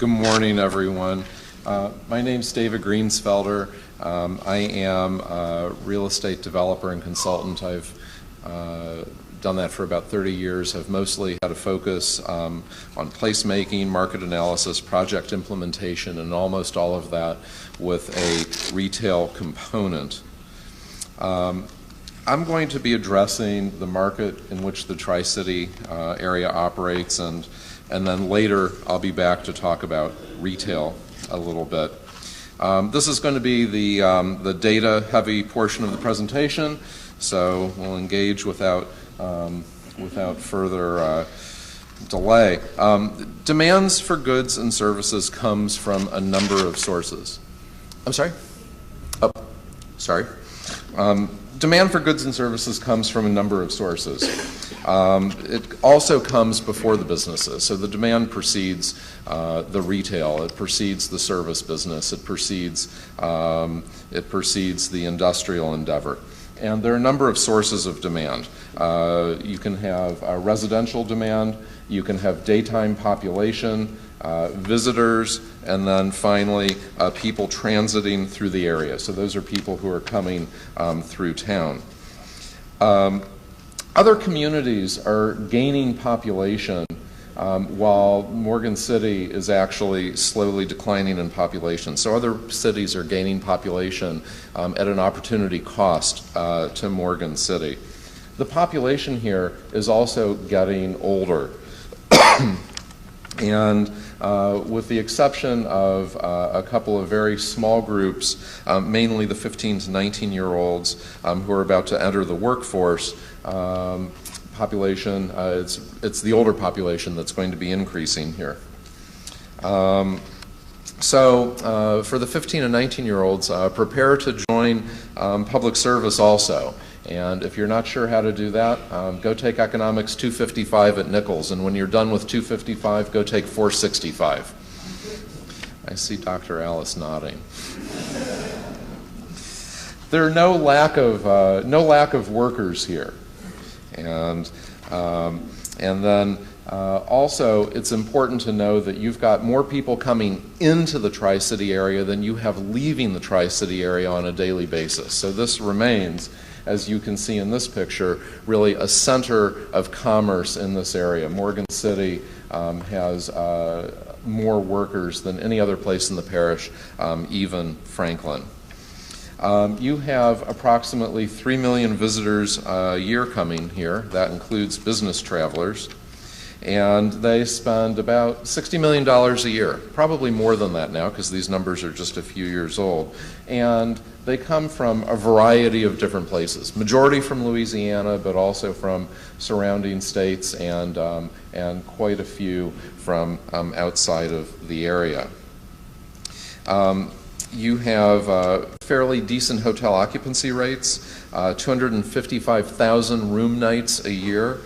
Good morning, everyone. My name's David Greensfelder. I am a real estate developer and consultant. I've done that for about 30 years. I've mostly had a focus on placemaking, market analysis, project implementation, and almost all of that with a retail component. I'm going to be addressing the market in which the Tri-City area operates, and then later I'll be back to talk about retail a little bit. This is going to be the data-heavy portion of the presentation, so we'll engage without further delay. Demands for goods and services comes from a number of sources. I'm sorry? Oh, sorry. Demand for goods and services comes from a number of sources. It also comes before the businesses. So the demand precedes the retail. It precedes the service business. It precedes the industrial endeavor. And there are a number of sources of demand. You can have residential demand. You can have daytime population, visitors, and then finally people transiting through the area. So those are people who are coming through town. Other communities are gaining population while Morgan City is actually slowly declining in population. So other cities are gaining population at an opportunity cost to Morgan City. The population here is also getting older. And with the exception of a couple of very small groups, mainly the 15 to 19-year-olds who are about to enter the workforce, population, it's the older population that's going to be increasing here. So for the 15 and 19-year-olds, prepare to join public service also. And if you're not sure how to do that, go take Economics 255 at Nichols. And when you're done with 255, go take 465. I see Dr. Alice nodding. There are no lack of workers here. And then also, it's important to know that you've got more people coming into the Tri-City area than you have leaving the Tri-City area on a daily basis. So this remains, as you can see in this picture, really a center of commerce in this area. Morgan City has more workers than any other place in the parish, even Franklin. You have approximately 3 million visitors a year coming here. That includes business travelers. And they spend about $60 million a year, probably more than that now because these numbers are just a few years old. And they come from a variety of different places, majority from Louisiana, but also from surrounding states and quite a few from outside of the area. You have fairly decent hotel occupancy rates, 255,000 room nights a year.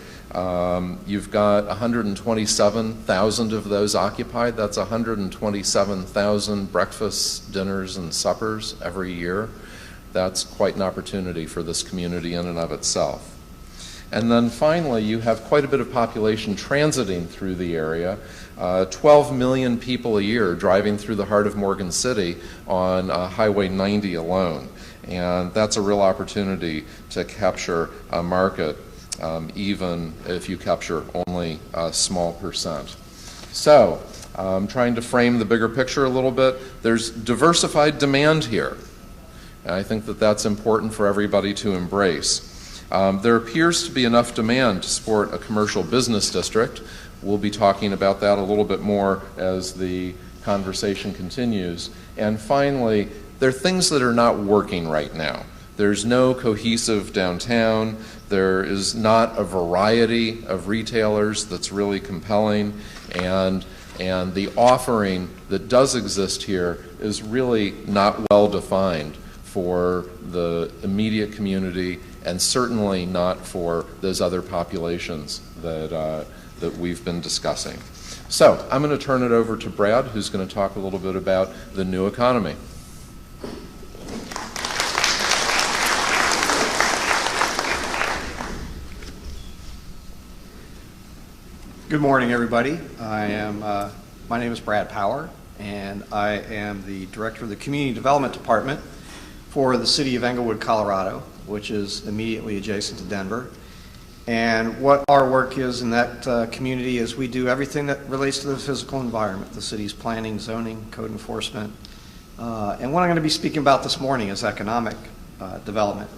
You've got 127,000 of those occupied. That's 127,000 breakfasts, dinners, and suppers every year. That's quite an opportunity for this community in and of itself. And then finally, you have quite a bit of population transiting through the area. 12 million people a year driving through the heart of Morgan City on Highway 90 alone. And that's a real opportunity to capture a market, even if you capture only a small percent. So, trying to frame the bigger picture a little bit, there's diversified demand here. And I think that that's important for everybody to embrace. There appears to be enough demand to support a commercial business district. We'll be talking about that a little bit more as the conversation continues. And finally, there are things that are not working right now. There's no cohesive downtown. There is not a variety of retailers that's really compelling. And the offering that does exist here is really not well defined for the immediate community and certainly not for those other populations that we've been discussing. So I'm going to turn it over to Brad, who's going to talk a little bit about the new economy. Good morning, everybody. I am My name is Brad Power, and I am the Director of the Community Development Department for the City of Englewood, Colorado, which is immediately adjacent to Denver. And what our work is in that community is we do everything that relates to the physical environment, the city's planning, zoning, code enforcement. And what I'm going to be speaking about this morning is economic development.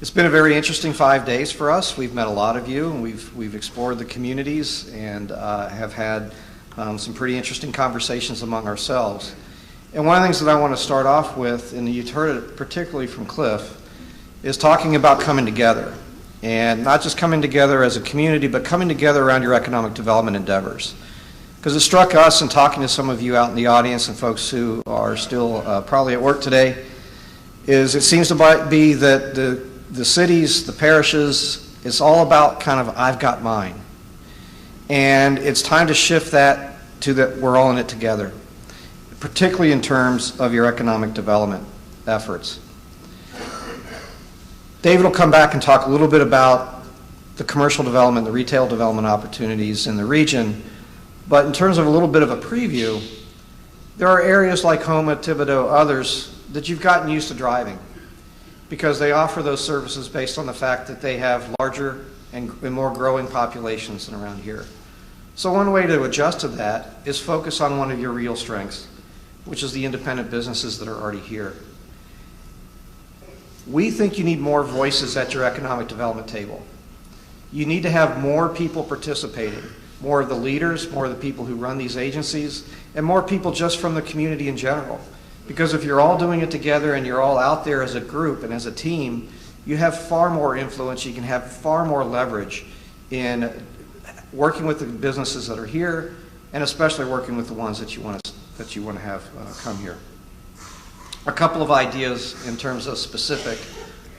It's been a very interesting 5 days for us. We've met a lot of you, and we've explored the communities and have had some pretty interesting conversations among ourselves. And one of the things that I want to start off with, and you've heard it particularly from Cliff, is talking about coming together. And not just coming together as a community, but coming together around your economic development endeavors. Because it struck us in talking to some of you out in the audience and folks who are still probably at work today, is it seems to be that the cities, the parishes, it's all about kind of I've got mine. And it's time to shift that to that we're all in it together, particularly in terms of your economic development efforts. David will come back and talk a little bit about the commercial development, the retail development opportunities in the region. But in terms of a little bit of a preview, there are areas like Houma, Thibodaux, others that you've gotten used to driving because they offer those services based on the fact that they have larger and more growing populations than around here. So one way to adjust to that is focus on one of your real strengths, which is the independent businesses that are already here. We think you need more voices at your economic development table. You need to have more people participating, more of the leaders, more of the people who run these agencies, and more people just from the community in general. Because if you're all doing it together and you're all out there as a group and as a team, you have far more influence, you can have far more leverage in working with the businesses that are here, and especially working with the ones that you want to have come here. A couple of ideas in terms of specific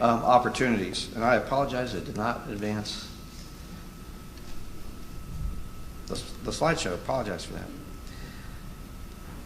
opportunities, and I apologize, I did not advance the slideshow. Apologize for that.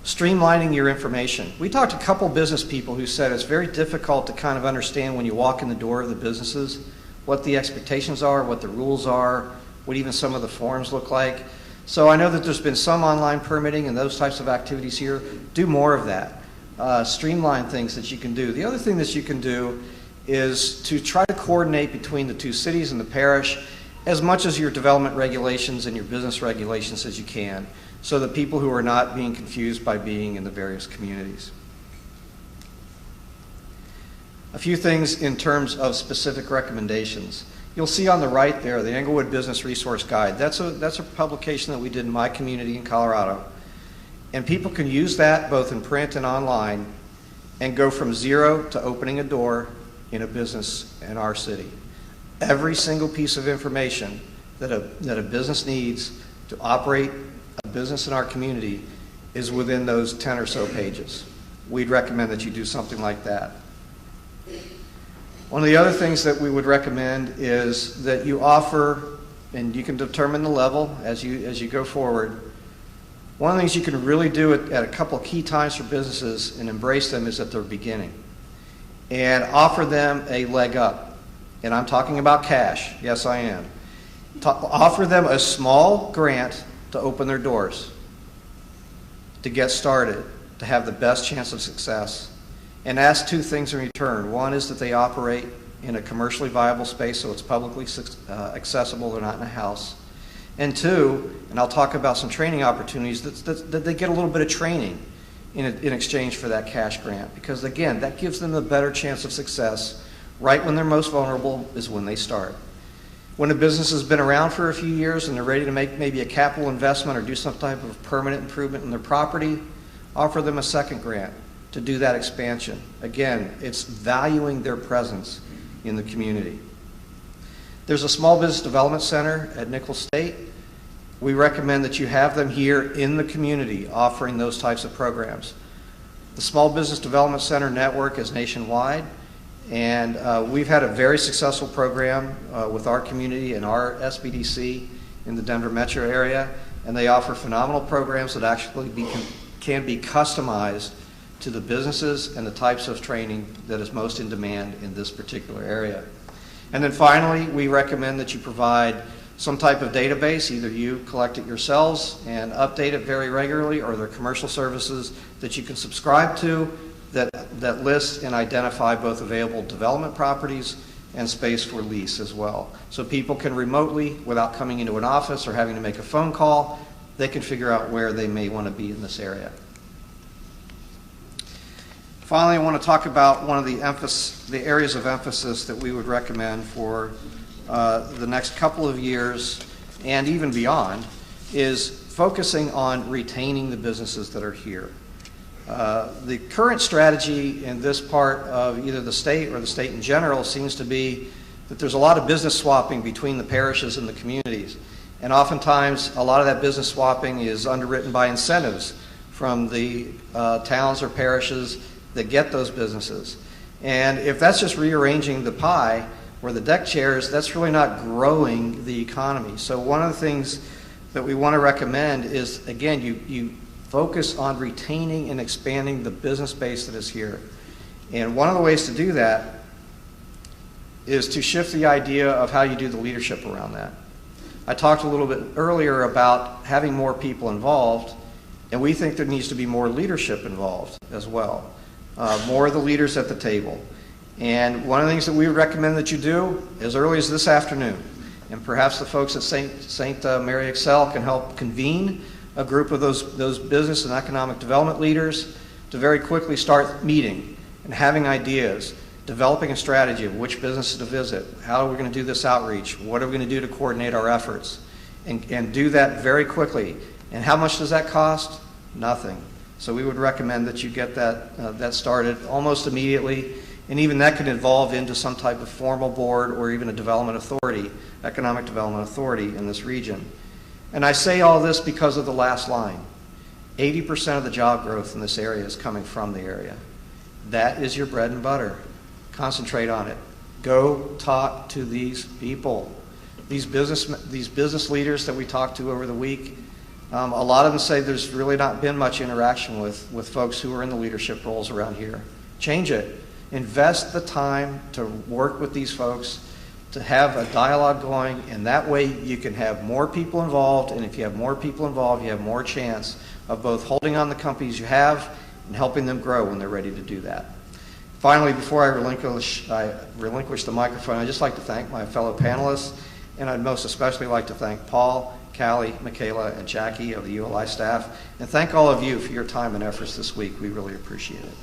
Streamlining your information. We talked to a couple business people who said it's very difficult to kind of understand when you walk in the door of the businesses what the expectations are, what the rules are, what even some of the forms look like. So I know that there's been some online permitting and those types of activities here. Do more of that. Streamline things that you can do. The other thing that you can do is to try to coordinate between the two cities and the parish as much as your development regulations and your business regulations as you can, so that people who are not being confused by being in the various communities. A few things in terms of specific recommendations. You'll see on the right there the Englewood Business Resource Guide. That's a publication that we did in my community in Colorado. And people can use that both in print and online and go from zero to opening a door in a business in our city. Every single piece of information that a business needs to operate a business in our community is within those 10 or so pages. We'd recommend that you do something like that. One of the other things that we would recommend is that you offer, and you can determine the level as you go forward. One of the things you can really do at a couple of key times for businesses and embrace them is at their beginning and offer them a leg up. And I'm talking about cash. Yes, I am. Offer them a small grant to open their doors, to get started, to have the best chance of success. And ask two things in return. One is that they operate in a commercially viable space so it's publicly accessible, they're not in a house. And two, and I'll talk about some training opportunities, that they get a little bit of training in exchange for that cash grant. Because again, that gives them a better chance of success. Right when they're most vulnerable is when they start. When a business has been around for a few years and they're ready to make maybe a capital investment or do some type of permanent improvement in their property, offer them a second grant to do that expansion. Again, it's valuing their presence in the community. There's a small business development center at Nicholls State. We recommend that you have them here in the community offering those types of programs. The Small Business Development Center network is nationwide. And we've had a very successful program with our community and our SBDC in the Denver metro area, and they offer phenomenal programs that actually can be customized to the businesses and the types of training that is most in demand in this particular area. And then finally, we recommend that you provide some type of database. Either you collect it yourselves and update it very regularly, or there are commercial services that you can subscribe to that list and identify both available development properties and space for lease as well. So people can remotely, without coming into an office or having to make a phone call, they can figure out where they may want to be in this area. Finally, I want to talk about one of the areas of emphasis that we would recommend for the next couple of years and even beyond is focusing on retaining the businesses that are here. The current strategy in this part of either the state or the state in general seems to be that there's a lot of business swapping between the parishes and the communities. And oftentimes, a lot of that business swapping is underwritten by incentives from the towns or parishes that get those businesses. And if that's just rearranging the pie or the deck chairs, that's really not growing the economy. So one of the things that we want to recommend is, again, you focus on retaining and expanding the business base that is here. And one of the ways to do that is to shift the idea of how you do the leadership around that. I talked a little bit earlier about having more people involved, and we think there needs to be more leadership involved as well. More of the leaders at the table. And one of the things that we would recommend that you do as early as this afternoon, and perhaps the folks at St. Mary Excel can help convene a group of those business and economic development leaders to very quickly start meeting and having ideas, developing a strategy of which businesses to visit, how are we going to do this outreach, what are we going to do to coordinate our efforts, and do that very quickly. And how much does that cost? Nothing. So we would recommend that you get that started almost immediately, and even that could evolve into some type of formal board or even a development authority, economic development authority in this region. And I say all this because of the last line. 80% of the job growth in this area is coming from the area. That is your bread and butter. Concentrate on it. Go talk to these people. These business leaders that we talked to over the week, a lot of them say there's really not been much interaction with folks who are in the leadership roles around here. Change it. Invest the time to work with these folks, to have a dialogue going, and that way you can have more people involved, and if you have more people involved, you have more chance of both holding on the companies you have and helping them grow when they're ready to do that. Finally, before I relinquish the microphone, I'd just like to thank my fellow panelists, and I'd most especially like to thank Paul, Callie, Michaela, and Jackie of the ULI staff, and thank all of you for your time and efforts this week. We really appreciate it.